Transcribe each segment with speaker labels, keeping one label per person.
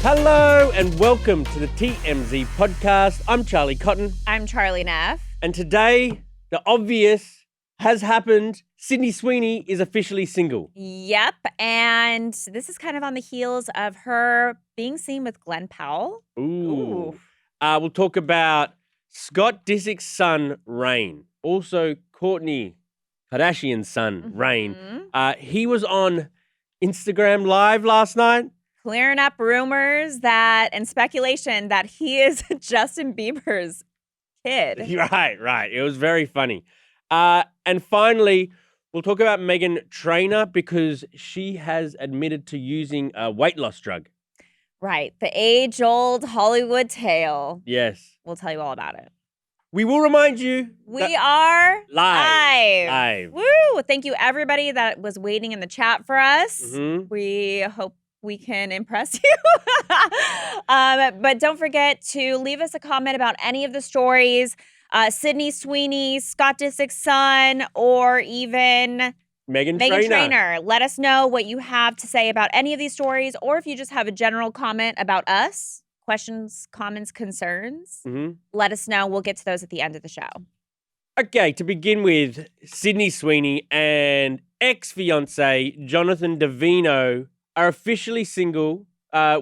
Speaker 1: Hello and welcome to the TMZ podcast. I'm Charlie Cotton.
Speaker 2: I'm Charlie Neff.
Speaker 1: And today, the obvious has happened. Sydney Sweeney is officially single.
Speaker 2: Yep. And this is kind of on the heels of her being seen with Glenn Powell.
Speaker 1: Ooh. We'll talk about Scott Disick's son, Rain. Also, Kourtney Kardashian's son, Rain. He was on Instagram Live last night.
Speaker 2: Clearing up rumors and speculation that he is Justin Bieber's kid.
Speaker 1: Right. It was very funny. And finally, we'll talk about Meghan Trainor because she has admitted to using a weight loss drug.
Speaker 2: Right. The age-old Hollywood tale.
Speaker 1: Yes.
Speaker 2: We'll tell you all about it.
Speaker 1: We will remind you.
Speaker 2: We are
Speaker 1: live.
Speaker 2: Woo! Thank you, everybody that was waiting in the chat for us.
Speaker 1: Mm-hmm.
Speaker 2: We hope we can impress you. But don't forget to leave us a comment about any of the stories. Sydney Sweeney, Scott Disick's son, or even
Speaker 1: Meghan
Speaker 2: Trainor. Let us know what you have to say about any of these stories, or if you just have a general comment about us, questions, comments, concerns, let us know. We'll get to those at the end of the show.
Speaker 1: Okay, to begin with, Sydney Sweeney and ex-fiancé Jonathan Davino are officially single.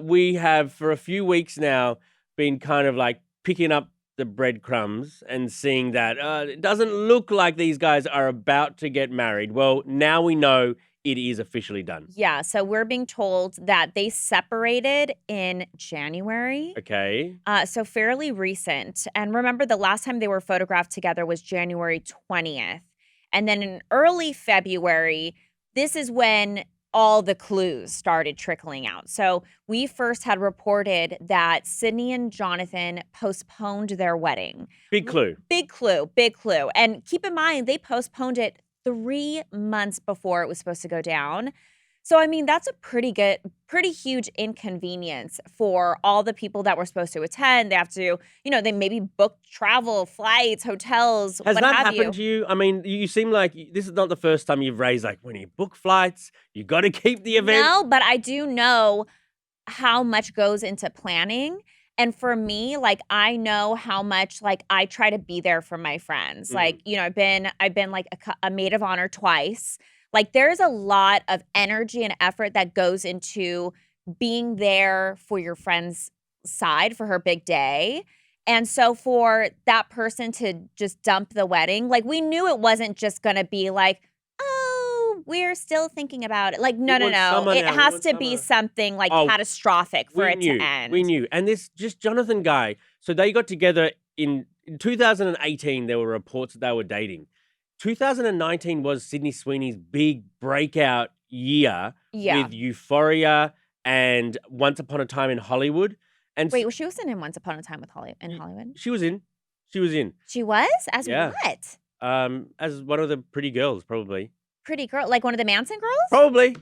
Speaker 1: We have, for a few weeks now, been kind of like picking up the breadcrumbs and seeing that it doesn't look like these guys are about to get married. Well, now we know it is officially done.
Speaker 2: Yeah, so we're being told that they separated in January.
Speaker 1: Okay.
Speaker 2: So fairly recent. And remember, the last time they were photographed together was January 20th. And then in early February, this is when all the clues started trickling out. So we first had reported that Sydney and Jonathan postponed their wedding.
Speaker 1: Big clue.
Speaker 2: Big clue. And keep in mind, they postponed it 3 months before it was supposed to go down. So, I mean, that's a pretty huge inconvenience for all the people that were supposed to attend. They have to, they maybe book travel, flights, hotels,
Speaker 1: Has
Speaker 2: what
Speaker 1: that
Speaker 2: have
Speaker 1: happened to you? I mean, you seem like this is not the first time you've raised, like, when you book flights, you got to keep the event.
Speaker 2: No, but I do know how much goes into planning. And for me, like, I know how much, like, I try to be there for my friends. Like, I've been like a maid of honor twice. Like, there's a lot of energy and effort that goes into being there for your friend's side for her big day. And so for that person to just dump the wedding, like, we knew it wasn't just going to be like, oh, we're still thinking about it. Like, no. It has to be something like catastrophic for it to end.
Speaker 1: We knew. And this just Jonathan guy, so they got together in 2018. There were reports that they were dating. 2019 was Sydney Sweeney's big breakout year with Euphoria and Once Upon a Time in Hollywood. And
Speaker 2: wait, she wasn't in Once Upon a Time in Hollywood?
Speaker 1: She was in.
Speaker 2: She was? As what?
Speaker 1: As one of the pretty girls, probably.
Speaker 2: Pretty girl? Like one of the Manson girls?
Speaker 1: Probably.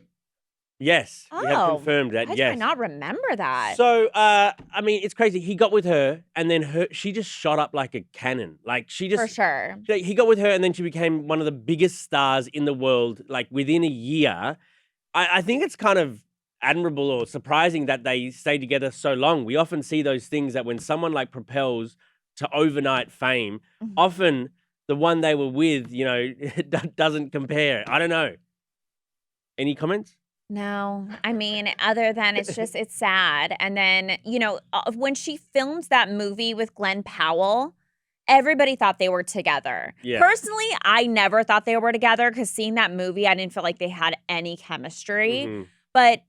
Speaker 1: Yes.
Speaker 2: Oh,
Speaker 1: we have confirmed that,
Speaker 2: how did I not remember that?
Speaker 1: So, I mean, it's crazy. He got with her, and then she just shot up like a cannon. Like, she just...
Speaker 2: For sure.
Speaker 1: He got with her, and then she became one of the biggest stars in the world, like, within a year. I think it's kind of admirable or surprising that they stay together so long. We often see those things that when someone, like, propels to overnight fame, often the one they were with, doesn't compare. I don't know. Any comments?
Speaker 2: No, I mean, other than it's sad. And then, when she filmed that movie with Glenn Powell, everybody thought they were together.
Speaker 1: Yeah.
Speaker 2: Personally, I never thought they were together because seeing that movie, I didn't feel like they had any chemistry. But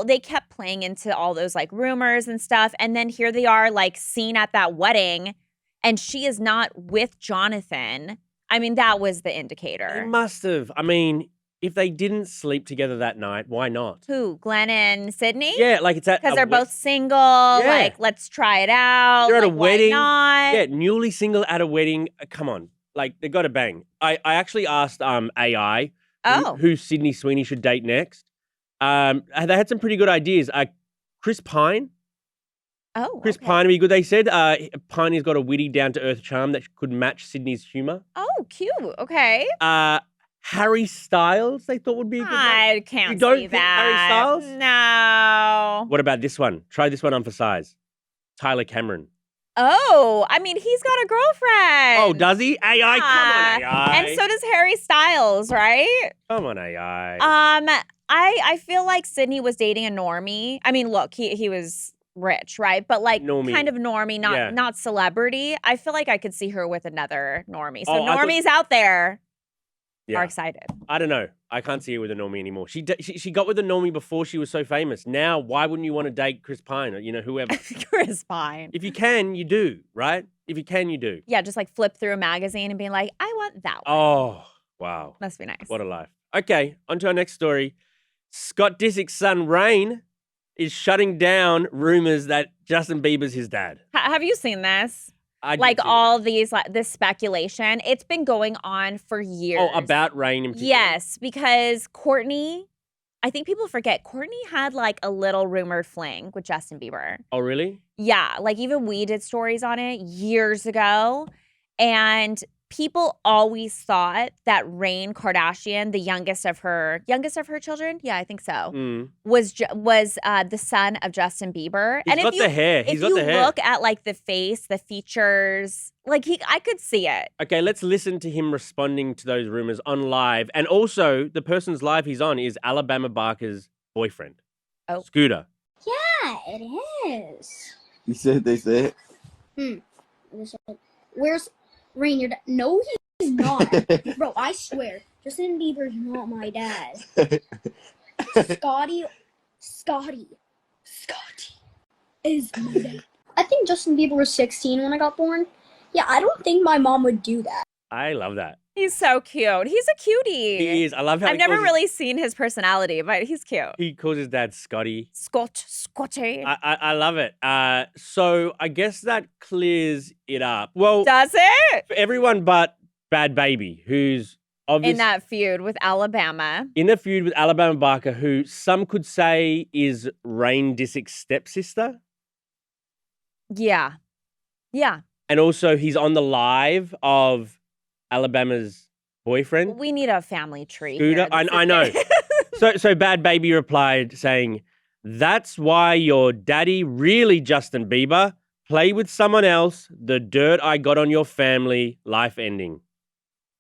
Speaker 2: they kept playing into all those like rumors and stuff. And then here they are like seen at that wedding and she is not with Jonathan. I mean, that was the indicator.
Speaker 1: They must have. I mean, if they didn't sleep together that night, why not?
Speaker 2: Who, Glenn and Sydney?
Speaker 1: Yeah, like it's at
Speaker 2: because they're both single. Yeah. Like, let's try it out.
Speaker 1: They're at
Speaker 2: like,
Speaker 1: a wedding.
Speaker 2: Why not?
Speaker 1: Yeah, newly single at a wedding. Come on, like they got to bang. I actually asked AI who Sydney Sweeney should date next. They had some pretty good ideas. Chris Pine. Chris Pine would be good. They said Piney's got a witty, down to earth charm that could match Sydney's humor.
Speaker 2: Oh, cute. Okay.
Speaker 1: Harry Styles, they thought would be a good one.
Speaker 2: I can't
Speaker 1: You don't
Speaker 2: see
Speaker 1: think
Speaker 2: that.
Speaker 1: Harry Styles?
Speaker 2: No.
Speaker 1: What about this one? Try this one on for size. Tyler Cameron.
Speaker 2: Oh, I mean, he's got a girlfriend.
Speaker 1: Oh, does he? AI,
Speaker 2: Yeah.
Speaker 1: come on, AI.
Speaker 2: And so does Harry Styles, right?
Speaker 1: Come on, AI.
Speaker 2: I feel like Sydney was dating a normie. I mean, look, he was rich, right? But like
Speaker 1: Normie.
Speaker 2: kind of normie,
Speaker 1: Yeah.
Speaker 2: not celebrity. I feel like I could see her with another normie. So
Speaker 1: Oh, I thought-
Speaker 2: normies out there
Speaker 1: Yeah.
Speaker 2: are excited.
Speaker 1: I don't know. I can't see her with a normie anymore. She got with a normie before she was so famous. Now, why wouldn't you want to date Chris Pine or, whoever?
Speaker 2: Chris Pine.
Speaker 1: If you can, you do, right? If you can, you do.
Speaker 2: Yeah, just like flip through a magazine and being like, I want that one.
Speaker 1: Oh, wow.
Speaker 2: Must be nice.
Speaker 1: What a life. Okay, on to our next story. Scott Disick's son, Rain, is shutting down rumors that Justin Bieber's his dad.
Speaker 2: Have you seen this?
Speaker 1: I did
Speaker 2: Like
Speaker 1: see
Speaker 2: all these, like this speculation. It's been going on for years.
Speaker 1: Oh, about Rain in particular?
Speaker 2: Yes, because Courtney, I think people forget, Courtney had like a little rumored fling with Justin Bieber.
Speaker 1: Oh, really?
Speaker 2: Yeah, like even we did stories on it years ago. And people always thought that Rain Kardashian, the youngest of her children, yeah, I think so, was the son of Justin Bieber.
Speaker 1: He's got the hair.
Speaker 2: If you look at like the face, the features, like I could see it.
Speaker 1: Okay, let's listen to him responding to those rumors on live. And also, the person's live he's on is Alabama Barker's boyfriend.
Speaker 2: Oh.
Speaker 1: Scooter.
Speaker 3: Yeah, it is.
Speaker 4: You said they said.
Speaker 3: Where's Rain, your dad? No, he's not. Bro, I swear. Justin Bieber's not my dad. Scotty is my dad. I think Justin Bieber was 16 when I got born. Yeah, I don't think my mom would do that.
Speaker 1: I love that.
Speaker 2: He's so cute. He's a cutie.
Speaker 1: He is. I love how
Speaker 2: I've never really seen his personality, but he's cute.
Speaker 1: He calls his dad Scotty.
Speaker 2: Scotty.
Speaker 1: I love it. So I guess that clears it up. Well,
Speaker 2: Does it?
Speaker 1: for everyone but Bad Baby, who's obviously
Speaker 2: In that feud with Alabama.
Speaker 1: in a feud with Alabama Barker, who some could say is Rain Disick's stepsister.
Speaker 2: Yeah. Yeah.
Speaker 1: And also he's on the live of Alabama's boyfriend.
Speaker 2: We need a family tree.
Speaker 1: Scooter.
Speaker 2: Here.
Speaker 1: I know. So Bad Baby replied saying, "That's why your daddy really Justin Bieber. Play with someone else. The dirt I got on your family. Life ending."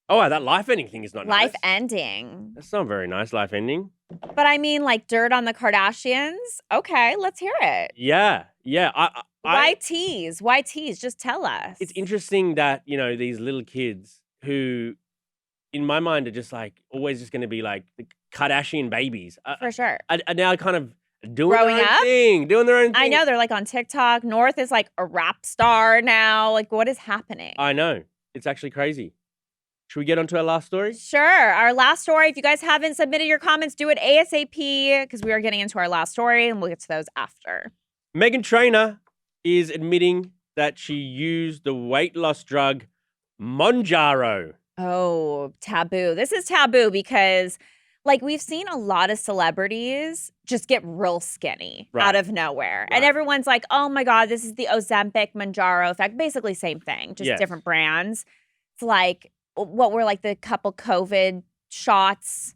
Speaker 1: Oh, wow, that life ending thing is not
Speaker 2: Life
Speaker 1: nice.
Speaker 2: ending.
Speaker 1: That's not very nice, life ending.
Speaker 2: But I mean, like dirt on the Kardashians. Okay, let's hear it.
Speaker 1: Yeah.
Speaker 2: Why tease? Why tease? Just tell us.
Speaker 1: It's interesting that, these little kids who, in my mind, are just like always just going to be like the Kardashian babies.
Speaker 2: For sure.
Speaker 1: Are now kind of doing
Speaker 2: Growing
Speaker 1: their own
Speaker 2: up?
Speaker 1: thing, doing their own thing.
Speaker 2: I know they're like on TikTok. North is like a rap star now. Like, what is happening?
Speaker 1: I know. It's actually crazy. Should we get on to our last story?
Speaker 2: Sure. Our last story. If you guys haven't submitted your comments, do it ASAP because we are getting into our last story and we'll get to those after.
Speaker 1: Meghan Trainor is admitting that she used the weight loss drug Mounjaro.
Speaker 2: Oh, taboo. This is taboo because like we've seen a lot of celebrities just get real skinny out of nowhere. And everyone's like, oh my God, this is the Ozempic Mounjaro effect. Basically same thing, just different brands. It's like what were like the couple COVID shots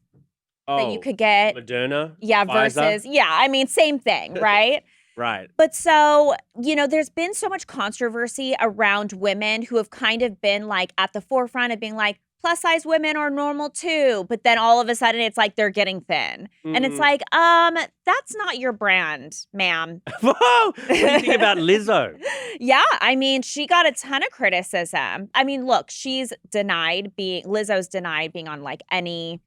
Speaker 2: that you could get.
Speaker 1: Moderna?
Speaker 2: Yeah,
Speaker 1: Pfizer?
Speaker 2: versus, I mean, same thing, right?
Speaker 1: Right.
Speaker 2: But so, there's been so much controversy around women who have kind of been like at the forefront of being like, plus size women are normal too. But then all of a sudden it's like they're getting thin. And it's like, that's not your brand, ma'am.
Speaker 1: Whoa! What do you think about Lizzo?
Speaker 2: Yeah, I mean, she got a ton of criticism. I mean, look, Lizzo's denied being on like any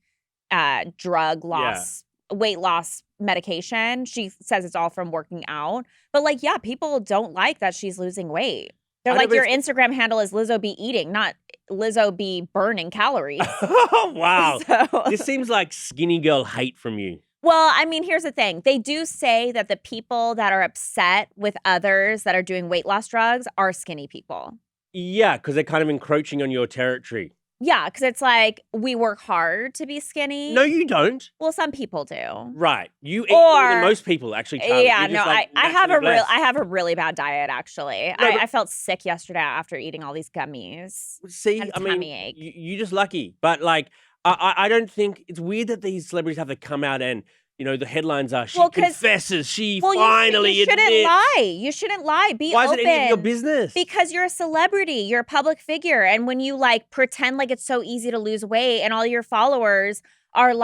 Speaker 2: drug loss, weight loss medication. She says it's all from working out. But like, people don't like that she's losing weight. They're like, your Instagram handle is Lizzo be eating, not Lizzo be burning calories.
Speaker 1: Oh, wow.
Speaker 2: So,
Speaker 1: This seems like skinny girl hate from you.
Speaker 2: well, I mean, here's the thing. They do say that the people that are upset with others that are doing weight loss drugs are skinny people.
Speaker 1: Yeah, because they're kind of encroaching on your territory.
Speaker 2: Yeah, because it's like we work hard to be skinny.
Speaker 1: No, you don't.
Speaker 2: Well, some people do.
Speaker 1: Right. You eat more than
Speaker 2: Or-
Speaker 1: most people, actually, Charlie.
Speaker 2: Yeah,
Speaker 1: You're
Speaker 2: no,
Speaker 1: just, like,
Speaker 2: I have
Speaker 1: naturally blessed.
Speaker 2: I have a really bad diet actually.
Speaker 1: No, but-
Speaker 2: I felt sick yesterday after eating all these gummies.
Speaker 1: See,
Speaker 2: had a
Speaker 1: I mean,
Speaker 2: tummy ache.
Speaker 1: you're just lucky. But like, I don't think it's weird that these celebrities have to come out and, the headlines are, she confesses, she finally
Speaker 2: you shouldn't
Speaker 1: admits.
Speaker 2: lie. You shouldn't lie. Be
Speaker 1: Why
Speaker 2: open.
Speaker 1: is it any of your business?
Speaker 2: Because you're a celebrity. You're a public figure. And when you pretend like it's so easy to lose weight and all your followers are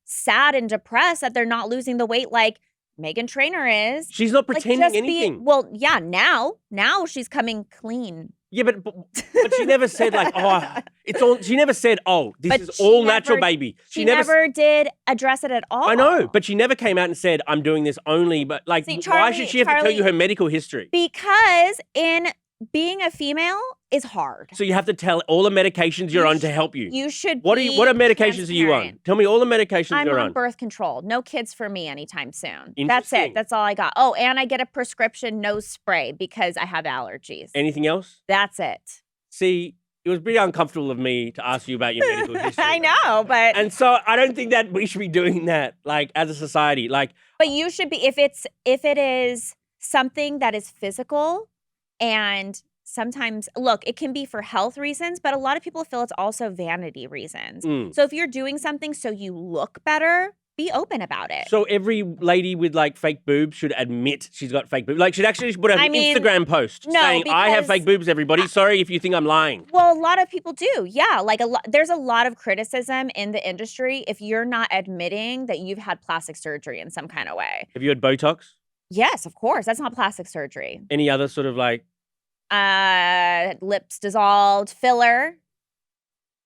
Speaker 2: sad and depressed that they're not losing the weight like Meghan Trainor is.
Speaker 1: She's not pretending anything.
Speaker 2: Now she's coming clean.
Speaker 1: Yeah, but she never said she never said, this is all natural, baby.
Speaker 2: She never did address it at all.
Speaker 1: I know, but she never came out and said, I'm doing this only, but why should she have to tell you her medical history?
Speaker 2: Because in being a female is hard.
Speaker 1: So you have to tell all the medications you're on to help you.
Speaker 2: You should
Speaker 1: What are medications are you on? Tell me all the medications you're on.
Speaker 2: I'm on birth control. No kids for me anytime soon. That's it. That's all I got. Oh, and I get a prescription nose spray because I have allergies.
Speaker 1: Anything else?
Speaker 2: That's it.
Speaker 1: See, it was pretty uncomfortable of me to ask you about your medical history.
Speaker 2: I know, but...
Speaker 1: And so I don't think that we should be doing that, as a society.
Speaker 2: But you should be, if it is something that is physical and... Sometimes, look, it can be for health reasons, but a lot of people feel it's also vanity reasons. So if you're doing something so you look better, be open about it.
Speaker 1: So every lady with fake boobs should admit she's got fake boobs. She'd actually put an Instagram post saying, I have fake boobs, everybody. Sorry if you think I'm lying.
Speaker 2: Well, a lot of people do. Yeah. There's a lot of criticism in the industry if you're not admitting that you've had plastic surgery in some kind of way.
Speaker 1: Have you had Botox?
Speaker 2: Yes, of course. That's not plastic surgery.
Speaker 1: Any other sort of
Speaker 2: lips dissolved, filler.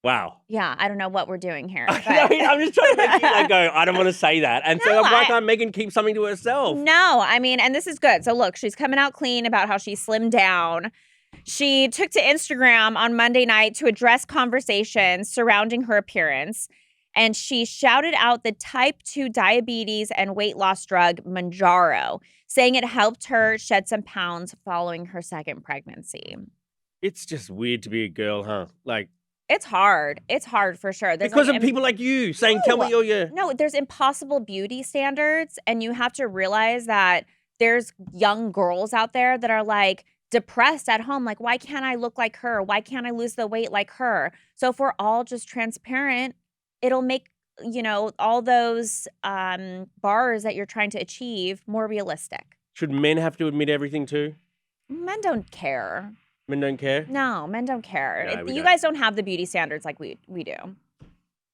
Speaker 1: Wow.
Speaker 2: Yeah, I don't know what we're doing here. But...
Speaker 1: I'm just trying to make you go, I don't want to say that. And so why can't Meghan keep something to herself?
Speaker 2: No, and this is good. So look, she's coming out clean about how she slimmed down. She took to Instagram on Monday night to address conversations surrounding her appearance. And she shouted out the type 2 diabetes and weight loss drug Mounjaro, saying it helped her shed some pounds following her second pregnancy.
Speaker 1: It's just weird to be a girl, huh?
Speaker 2: It's hard. It's hard for sure.
Speaker 1: There's because of people like you saying, tell me your...
Speaker 2: No, there's impossible beauty standards. And you have to realize that there's young girls out there that are depressed at home. Why can't I look like her? Why can't I lose the weight like her? So if we're all just transparent, it'll make, all those bars that you're trying to achieve more realistic.
Speaker 1: Should men have to admit everything too?
Speaker 2: Men don't care.
Speaker 1: Men don't care?
Speaker 2: No, men don't care.
Speaker 1: No,
Speaker 2: you guys don't have the beauty standards like we do.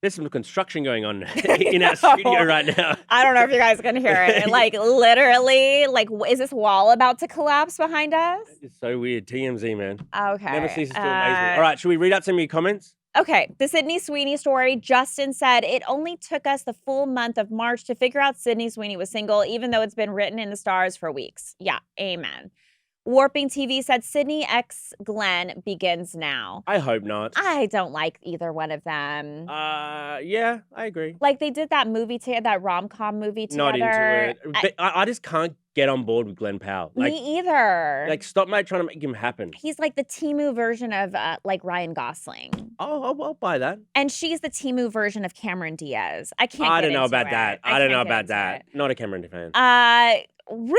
Speaker 1: There's some construction going on in our studio right now.
Speaker 2: I don't know if you guys can hear it. Literally, is this wall about to collapse behind us?
Speaker 1: It's so weird. TMZ, man.
Speaker 2: Okay.
Speaker 1: Never ceases to amaze me. All right, should we read out some of your comments?
Speaker 2: Okay, the Sydney Sweeney story. Justin said, it only took us the full month of March to figure out Sydney Sweeney was single, even though it's been written in the stars for weeks. Yeah, amen. Warping TV said, Sydney x Glenn begins now.
Speaker 1: I hope not.
Speaker 2: I don't like either one of them.
Speaker 1: Yeah, I agree.
Speaker 2: They did that movie, that rom-com movie together.
Speaker 1: Not into it. But I just can't get on board with Glenn Powell.
Speaker 2: Me either.
Speaker 1: Stop trying to make him happen.
Speaker 2: He's the Temu version of Ryan Gosling.
Speaker 1: Oh, I'll buy that.
Speaker 2: And she's the Temu version of Cameron Diaz. I
Speaker 1: don't know about that. I don't know about that. Not a Cameron fan.
Speaker 2: Rude.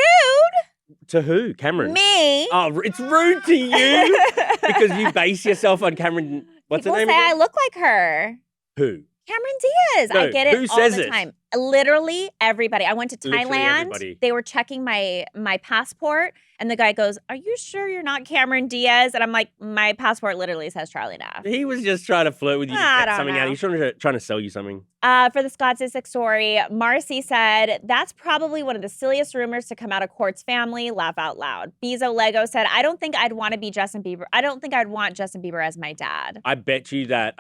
Speaker 1: To who? Cameron?
Speaker 2: Me.
Speaker 1: Oh, it's rude to you because you base yourself on Cameron. What's her name
Speaker 2: People say
Speaker 1: again?
Speaker 2: I look like her.
Speaker 1: Who?
Speaker 2: Cameron Diaz.
Speaker 1: No,
Speaker 2: I get it
Speaker 1: who
Speaker 2: all
Speaker 1: says
Speaker 2: the
Speaker 1: it?
Speaker 2: time. Literally everybody. I went to
Speaker 1: Literally
Speaker 2: Thailand.
Speaker 1: everybody.
Speaker 2: They were checking my passport, and the guy goes, "Are you sure you're not Cameron Diaz?" And I'm like, "My passport literally says Charlie Neff."
Speaker 1: He was just trying to flirt with you to get something out. He's trying to sell you something.
Speaker 2: For the Scott Disick story, Marcy said, that's probably one of the silliest rumors to come out of Court's family. Laugh out loud. Bezo Lego said, I don't think I'd want to be Justin Bieber. I don't think I'd want Justin Bieber as my dad.
Speaker 1: I bet you that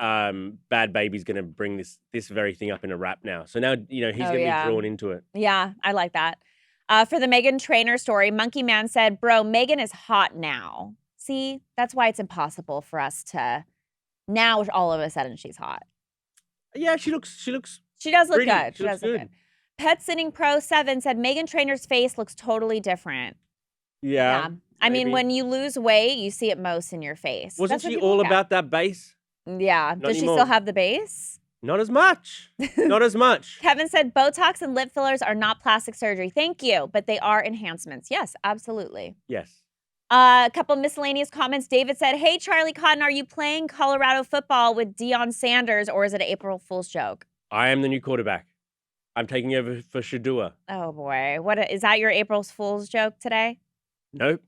Speaker 1: Bad Baby's going to bring this very thing up in a rap now. So now, he's going to be drawn into it.
Speaker 2: Yeah, I like that. For the Meghan Trainor story, Monkey Man said, bro, Meghan is hot now. See, that's why it's impossible for us to, now all of a sudden she's hot.
Speaker 1: Yeah, she does look
Speaker 2: pretty. Good. She does look good. Pet Sitting Pro 7 said Meghan Trainor's face looks totally different.
Speaker 1: Yeah.
Speaker 2: I mean, when you lose weight, you see it most in your face.
Speaker 1: Wasn't she all about that base?
Speaker 2: Yeah.
Speaker 1: Not
Speaker 2: Does she
Speaker 1: anymore.
Speaker 2: still have the base?
Speaker 1: Not as much. Not as much.
Speaker 2: Kevin said Botox and lip fillers are not plastic surgery. Thank you, but they are enhancements. Yes, absolutely.
Speaker 1: Yes.
Speaker 2: A couple miscellaneous comments. David said, hey, Charlie Cotton, are you playing Colorado football with Deion Sanders or is it an April Fool's joke?
Speaker 1: I am the new quarterback. I'm taking over for Shadua.
Speaker 2: Oh, boy. Is that your April Fool's joke today?
Speaker 1: Nope.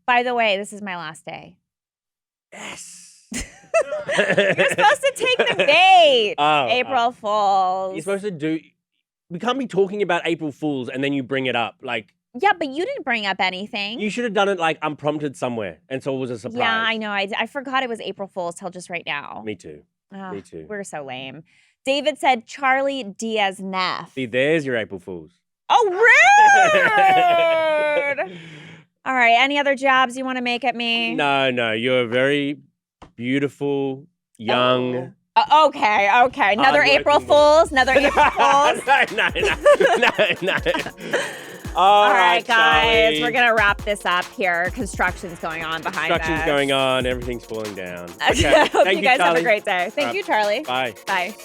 Speaker 2: By the way, this is my last day.
Speaker 1: Yes.
Speaker 2: You're supposed to take the bait. April Fools.
Speaker 1: You're supposed to do... We can't be talking about April Fools and then you bring it up. Like,
Speaker 2: yeah, but you didn't bring up anything.
Speaker 1: you should have done it like unprompted somewhere. And so it was a surprise.
Speaker 2: Yeah, I know. I forgot it was April Fool's till just right now.
Speaker 1: Me too.
Speaker 2: Oh,
Speaker 1: Me too.
Speaker 2: We're so lame. David said Charlie Diaz Neff.
Speaker 1: See, there's your April Fools.
Speaker 2: Oh, rude! All right, any other jabs you want to make at me?
Speaker 1: No. You're very beautiful, young.
Speaker 2: Okay. Another April Fool's. Another April Fool's.
Speaker 1: No.
Speaker 2: All right, guys, we're gonna wrap this up here. Construction's going on behind us.
Speaker 1: Construction's going on. Everything's falling down.
Speaker 2: Okay. I hope
Speaker 1: Thank
Speaker 2: you guys have a
Speaker 1: Charlie.
Speaker 2: great day. Thank you, Charlie.
Speaker 1: Bye.
Speaker 2: Bye.